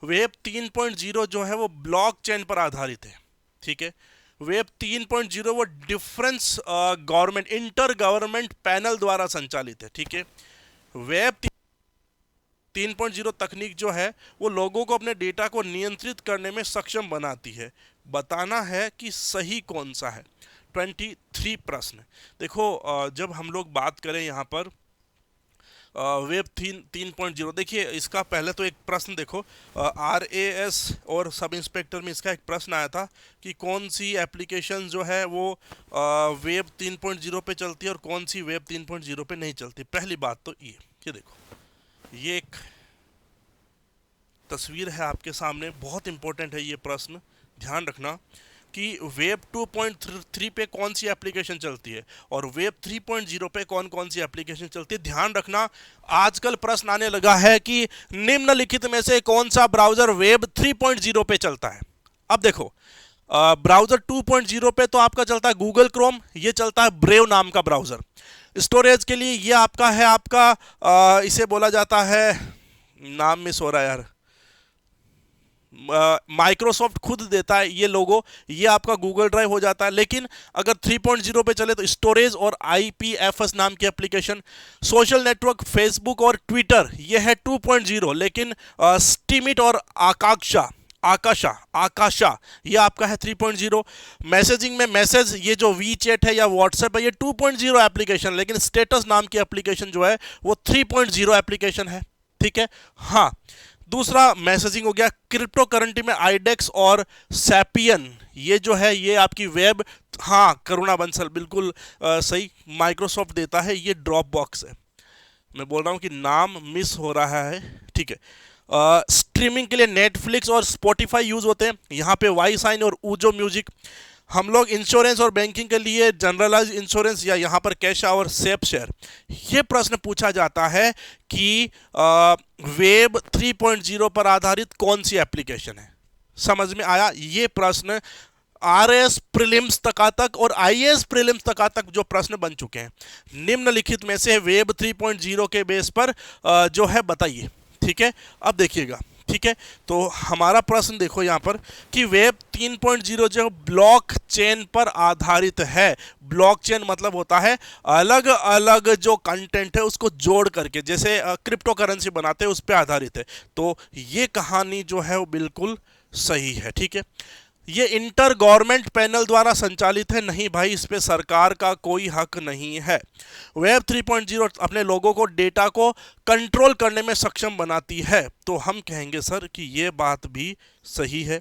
वेब 3.0 जो है वो ब्लॉकचेन पर आधारित है। ठीक है, वेब 3.0 वो difference government inter government panel द्वारा संचालित है। ठीक है, वेब 3.0 तकनीक जो है वो लोगों को अपने डेटा को नियंत्रित करने में सक्षम बनाती है। बताना है कि सही कौन सा है। 23 प्रश्न। देखो जब हम लोग बात करें यहाँ पर वेब 3.0, देखिए इसका पहले तो एक प्रश्न देखो, RAS और सब इंस्पेक्टर में इसका एक प्रश्न आया था कि कौन सी एप्लीकेशन जो है वो वेब 3.0 पे चलती है और कौन सी वेब 3.0 पे नहीं चलती। पहली बात तो ये देखो, ये एक तस्वीर है आपके सामने, बहुत इंपॉर्टेंट है ये प्रश्न, ध्यान रखना कि वेब 2.3 पे कौन सी एप्लीकेशन चलती है और वेब 3.0 पे कौन कौन सी एप्लीकेशन चलती है। ध्यान रखना आजकल प्रश्न आने लगा है कि निम्नलिखित में से कौन सा ब्राउजर वेब 3.0 पे चलता है। अब देखो ब्राउजर 2.0 पे तो आपका चलता है गूगल क्रोम, ये चलता है ब्रेव नाम का ब्राउजर। स्टोरेज के लिए ये आपका है आपका इसे बोला जाता है, नाम मिस हो रहा है यार, माइक्रोसॉफ्ट खुद देता है ये लोगो, ये आपका गूगल ड्राइव हो जाता है। लेकिन अगर 3.0 पे चले तो स्टोरेज और IPFS नाम की एप्लीकेशन, सोशल नेटवर्क फेसबुक और ट्विटर ये है 2.0, लेकिन स्टीमिट और आकाशा ये आपका है 3.0। मैसेजिंग में मैसेज ये जो वी चैट है या व्हाट्सएप है ये 2.0 एप्लीकेशन, लेकिन स्टेटस नाम की एप्लीकेशन जो है वो 3.0 एप्लीकेशन है। ठीक है, हाँ दूसरा मैसेजिंग हो गया। क्रिप्टो करेंसी में आईडेक्स और सैपियन ये जो है ये आपकी वेब, हाँ करुणा बंसल बिल्कुल सही, माइक्रोसॉफ्ट देता है, ये ड्रॉप बॉक्स है। मैं बोल रहा हूँ कि नाम मिस हो रहा है। ठीक है, स्ट्रीमिंग के लिए नेटफ्लिक्स और स्पॉटिफाई यूज होते हैं, यहाँ पे वाई साइन और ऊजो म्यूजिक। हम लोग इंश्योरेंस और बैंकिंग के लिए जनरलाइज इंश्योरेंस या यहाँ पर कैश और सेफ शेयर। ये प्रश्न पूछा जाता है कि वेब 3.0 पर आधारित कौन सी एप्लीकेशन है। समझ में आया? ये प्रश्न आरएस प्रीलिम्स तक और आईएएस प्रीलिम्स तक जो प्रश्न बन चुके हैं, निम्नलिखित में से वेब 3.0 के बेस पर जो है बताइए। ठीक है, अब देखिएगा। ठीक है, तो हमारा प्रश्न देखो यहाँ पर कि वेब 3.0 जो ब्लॉक चेन पर आधारित है। ब्लॉक चेन मतलब होता है अलग अलग जो कंटेंट है उसको जोड़ करके, जैसे क्रिप्टो करेंसी बनाते हैं, उस पर आधारित है। तो ये कहानी जो है वो बिल्कुल सही है। ठीक है, ये इंटर गवर्नमेंट पैनल द्वारा संचालित है। नहीं भाई, इस पे सरकार का कोई हक नहीं है। वेब 3.0 अपने लोगों को, डेटा को कंट्रोल करने में सक्षम बनाती है। तो हम कहेंगे सर कि ये बात भी सही है।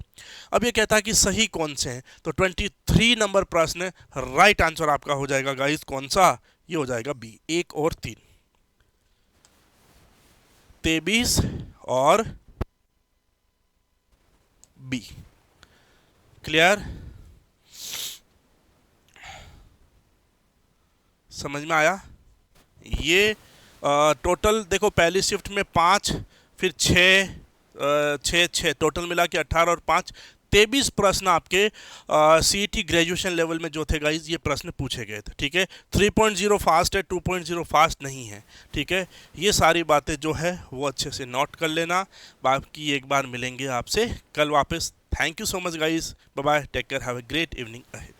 अब ये कहता है कि सही कौन से हैं, तो 23 नंबर प्रश्न राइट आंसर आपका हो जाएगा गाइस। कौन सा? ये हो जाएगा बी, 1 और 3, 23 और बी। क्लियर? समझ में आया? ये टोटल देखो, पहली शिफ्ट में 5, फिर 6 टोटल मिला के 18 और 5 23 प्रश्न आपके सीईटी ग्रेजुएशन लेवल में जो थे गाइज, ये प्रश्न पूछे गए थे। ठीक है, 3.0 फास्ट है, 2.0 फास्ट नहीं है। ठीक है, ये सारी बातें जो है वो अच्छे से नोट कर लेना। बाकी एक बार मिलेंगे आपसे कल वापस। Thank you so much guys, bye bye, take care, have a great evening ahead.